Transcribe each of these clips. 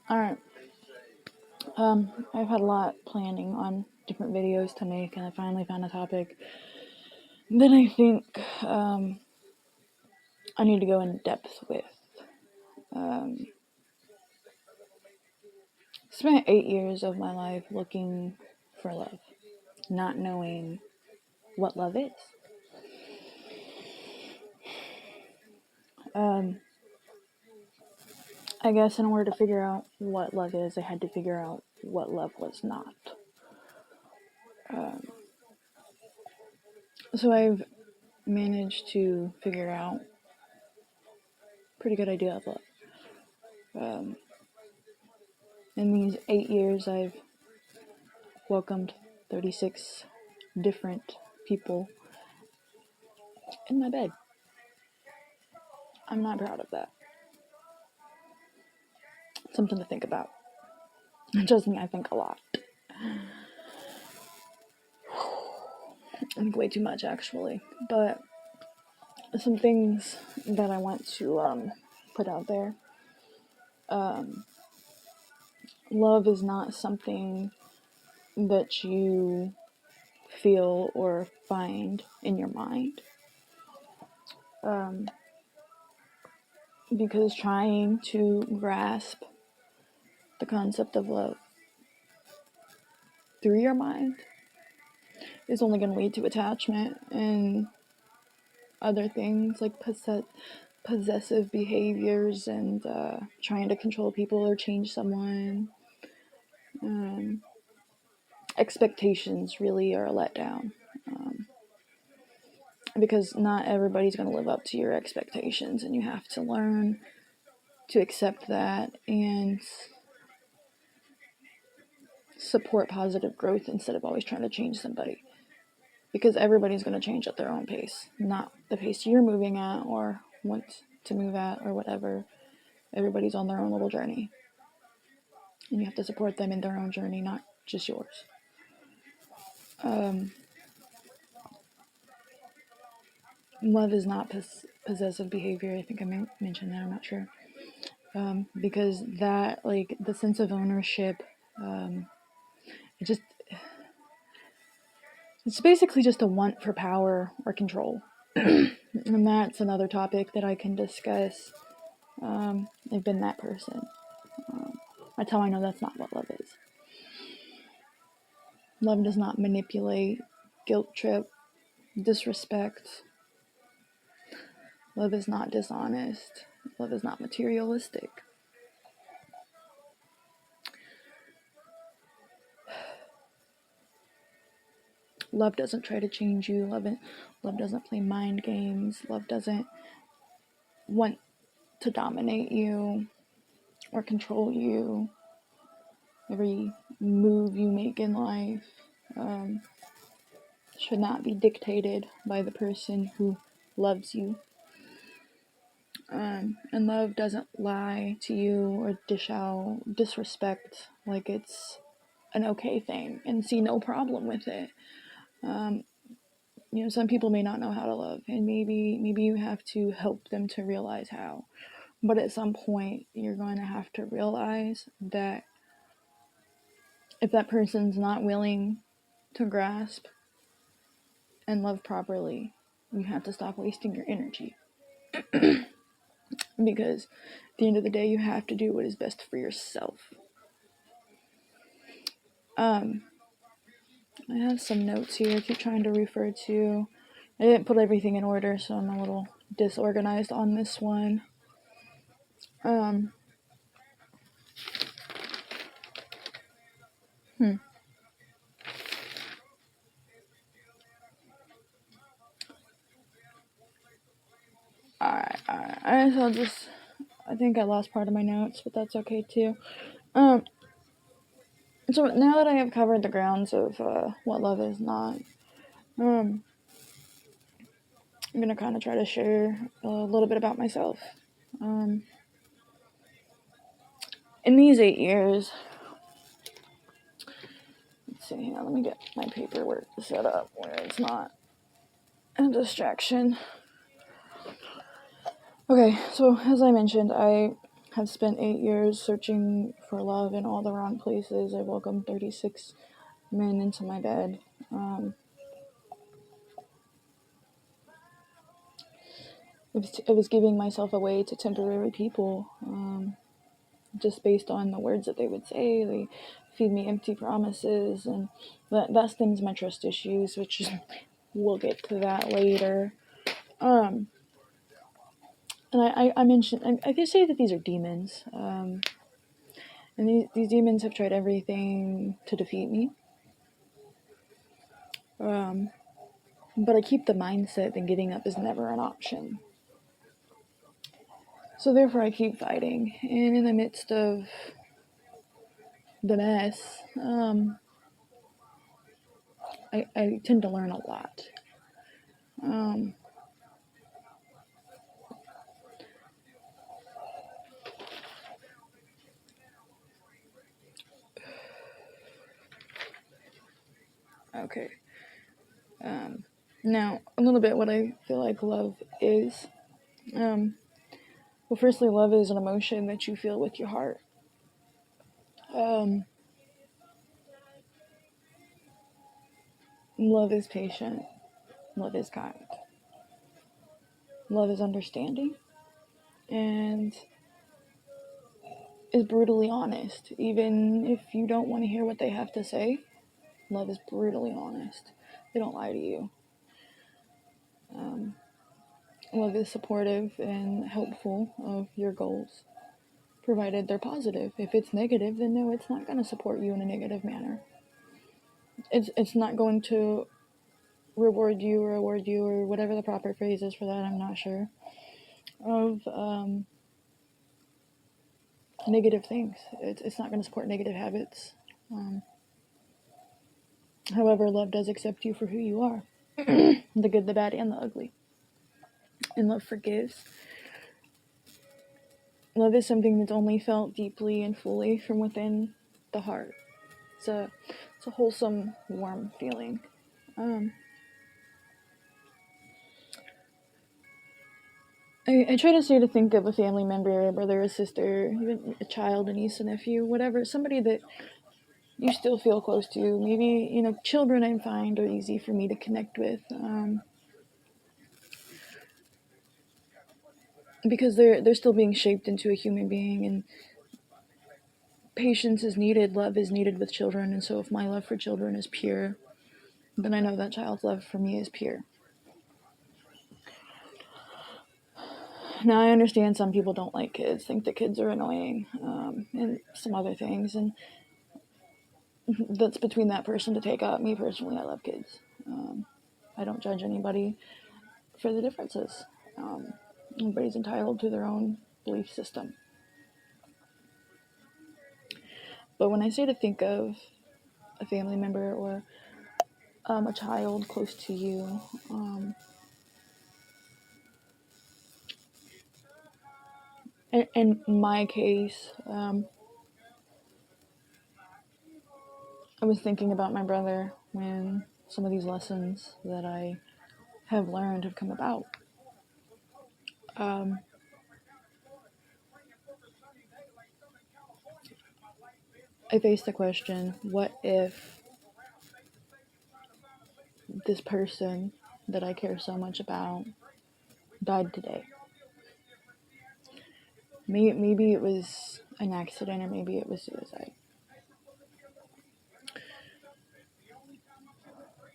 Alright. I've had a lot planning on different videos to make, and I finally found a topic that I think I need to go in depth with. Um, spent 8 years of my life looking for love, not knowing what love is. I guess in order to figure out what love is, I had to figure out what love was not. So I've managed to figure out a pretty good idea of love. In these 8 years, I've welcomed 36 different people in my bed. I'm not proud of that. Something to think about. Trust me, I think a lot. I think way too much, actually. But some things that I want to put out there. Love is not something that you feel or find in your mind. Because trying to grasp the concept of love through your mind is only going to lead to attachment and other things like possessive behaviors and trying to control people or change someone. Expectations really are a letdown. Because not everybody's going to live up to your expectations, and you have to learn to accept that and support positive growth instead of always trying to change somebody. Because everybody's going to change at their own pace, not the pace you're moving at or want to move at or whatever. Everybody's on their own little journey. And you have to support them in their own journey, not just yours. Love is not possessive behavior. I think I mentioned that, I'm not sure. Because that, like, the sense of ownership, it's basically just a want for power or control. And that's another topic that I can discuss. I've been that person. That's how I know that's not what love is. Love does not manipulate, guilt trip, disrespect. Love is not dishonest. Love is not materialistic. Love doesn't try to change you. Love doesn't play mind games. Love doesn't want to dominate you or control you. Every move you make in life should not be dictated by the person who loves you. And love doesn't lie to you or dish out disrespect like it's an okay thing and see no problem with it. Some people may not know how to love, and maybe you have to help them to realize how. But at some point, you're going to have to realize that if that person's not willing to grasp and love properly, you have to stop wasting your energy. Because at the end of the day, you have to do what is best for yourself. I have some notes here I keep trying to refer to. I didn't put everything in order, so I'm a little disorganized on this one. Alright, so I think I lost part of my notes, but that's okay too. So now that I have covered the grounds of what love is not, I'm gonna kind of try to share a little bit about myself. In these 8 years, let's see, let me get my paperwork set up where it's not a distraction. Okay, so as I mentioned, I have spent 8 years searching for love in all the wrong places. I welcomed 36 men into my bed. I was giving myself away to temporary people, just based on the words that they would say. They feed me empty promises, and that stems my trust issues, which we'll get to that later. And I mentioned, I could say that these are demons. And these demons have tried everything to defeat me. But I keep the mindset that giving up is never an option. So therefore I keep fighting. And in the midst of the mess, I tend to learn a lot. Okay. Now, a little bit what I feel like love is. Well, firstly, love is an emotion that you feel with your heart. Love is patient. Love is kind. Love is understanding. And is brutally honest. Even if you don't want to hear what they have to say, love is brutally honest. They don't lie to you. Love is supportive and helpful of your goals, provided they're positive. If it's negative, then no, it's not going to support you in a negative manner. It's not going to reward you or whatever the proper phrase is for that, I'm not sure, of negative things. It's not going to support negative habits. However, love does accept you for who you are. The good, the bad, and the ugly. And love forgives. Love is something that's only felt deeply and fully from within the heart. It's a wholesome, warm feeling. I try to say to think of a family member, a brother, a sister, even a child, a niece, a nephew, whatever, somebody that you still feel close to. Maybe, children I find are easy for me to connect with. Because they're still being shaped into a human being, and patience is needed, love is needed with children. And so if my love for children is pure, then I know that child's love for me is pure. Now I understand some people don't like kids, think that kids are annoying, and some other things, and that's between that person to take up. Me personally, I love kids. I don't judge anybody for the differences. Everybody's entitled to their own belief system. But when I say to think of a family member or a child close to you, in my case, I was thinking about my brother when some of these lessons that I have learned have come about. I faced the question, what if this person that I care so much about died today? Maybe it was an accident, or maybe it was suicide.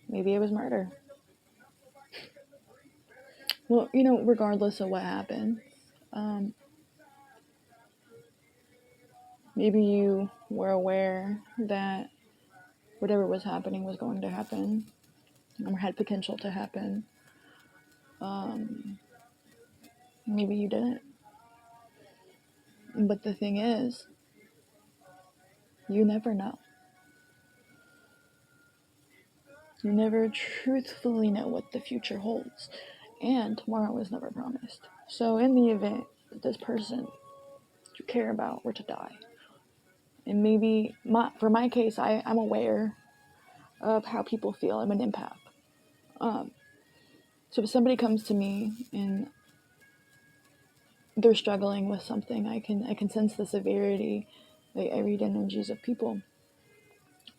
Maybe it was murder. Well, regardless of what happened, maybe you were aware that whatever was happening was going to happen, or had potential to happen. Maybe you didn't. But the thing is, you never know. You never truthfully know what the future holds. And tomorrow is never promised. So in the event that this person you care about were to die, and maybe for my case, I'm aware of how people feel. I'm an empath. So if somebody comes to me and they're struggling with something. I can sense the severity. I read energies of people.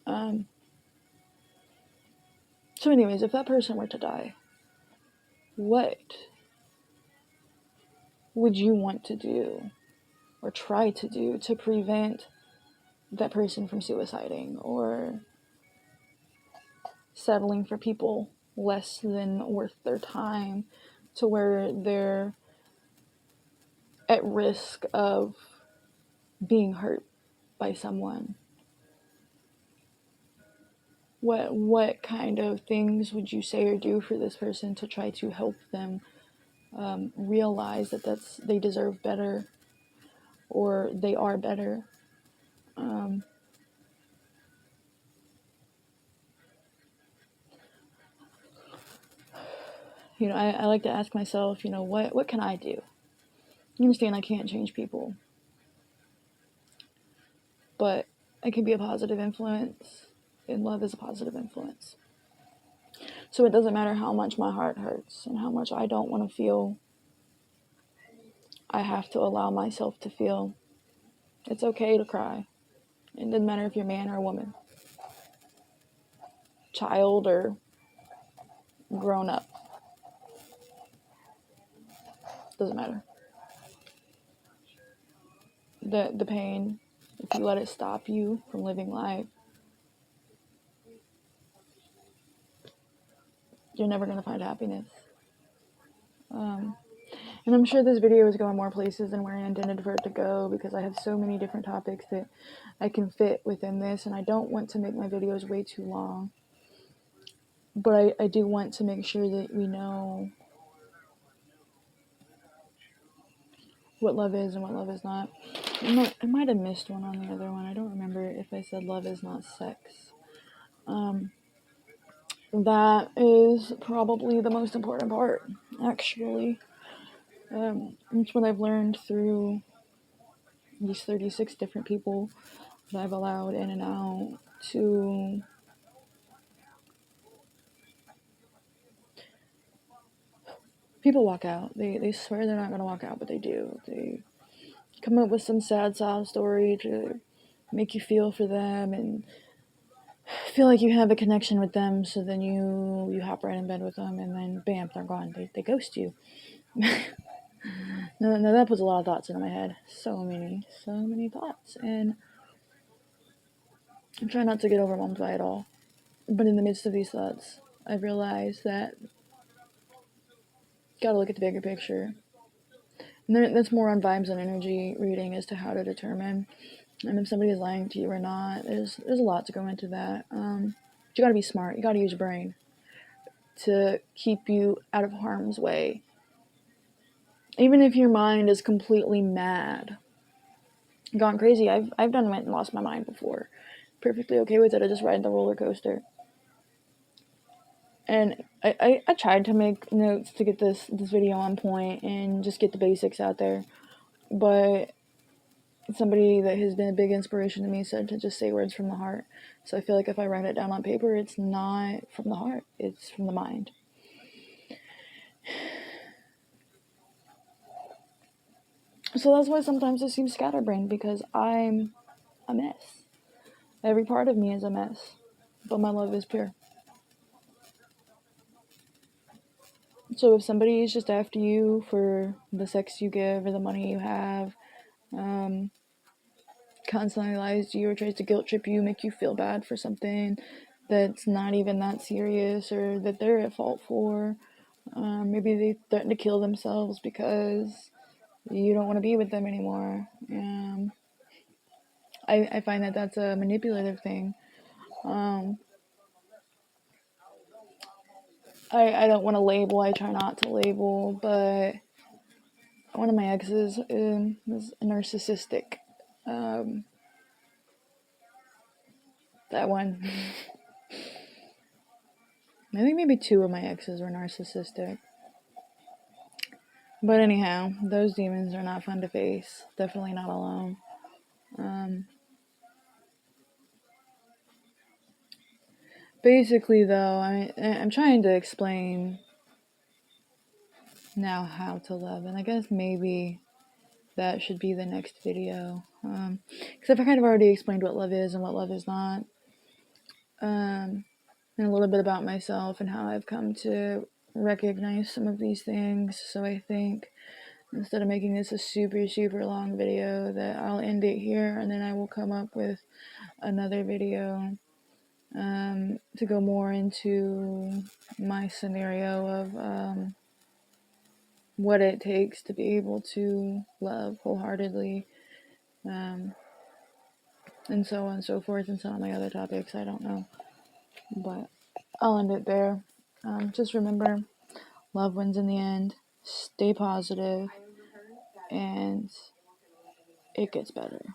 So anyways, if that person were to die, what would you want to do or try to do to prevent that person from suiciding or settling for people less than worth their time to where they're at risk of being hurt by someone? What kind of things would you say or do for this person to try to help them realize that they deserve better or they are better? I like to ask myself, what can I do? You understand I can't change people, but I can be a positive influence, and love is a positive influence. So it doesn't matter how much my heart hurts and how much I don't want to feel. I have to allow myself to feel. It's okay to cry. It doesn't matter if you're a man or a woman, child or grown up. Doesn't matter. The pain, if you let it stop you from living life, you're never going to find happiness. And I'm sure this video is going more places than where I intended for it to go, because I have so many different topics that I can fit within this, and I don't want to make my videos way too long. But I do want to make sure that we know what love is and what love is not. I might have missed one on the other one. I don't remember if I said love is not sex. That is probably the most important part, actually. It's what I've learned through these 36 different people that I've allowed in and out to people walk out. They swear they're not going to walk out, but they do. They come up with some sad sob story to make you feel for them and feel like you have a connection with them, so then you hop right in bed with them, and then bam, they're gone. They ghost you. No, that puts a lot of thoughts into my head. So many thoughts, and I'm trying not to get overwhelmed by it all. But in the midst of these thoughts, I've realized that gotta look at the bigger picture. And that's more on vibes and energy reading as to how to determine and if somebody is lying to you or not. There's a lot to go into that. You gotta be smart. You gotta use your brain to keep you out of harm's way. Even if your mind is completely mad, gone crazy. I've done it and lost my mind before. Perfectly okay with it. I just ride the roller coaster. And I tried to make notes to get this video on point and just get the basics out there. But somebody that has been a big inspiration to me said to just say words from the heart. So I feel like if I write it down on paper, it's not from the heart, it's from the mind. So that's why sometimes it seems scatterbrained, because I'm a mess. Every part of me is a mess, but my love is pure. So if somebody is just after you for the sex you give or the money you have, constantly lies to you or tries to guilt trip you, make you feel bad for something that's not even that serious or that they're at fault for, maybe they threaten to kill themselves because you don't want to be with them anymore. I find that that's a manipulative thing. I don't want to label, I try not to label, but one of my exes is narcissistic. That one. I think maybe two of my exes were narcissistic. But anyhow, those demons are not fun to face. Definitely not alone. Basically, though, I'm trying to explain now how to love, and I guess maybe that should be the next video. Because I've kind of already explained what love is and what love is not. And a little bit about myself and how I've come to recognize some of these things. So I think instead of making this a super, super long video, that I'll end it here and then I will come up with another video to go more into my scenario of what it takes to be able to love wholeheartedly, and so on and so forth, and some of my other topics. I don't know, but I'll end it there. Just remember, love wins in the end. Stay positive, and it gets better.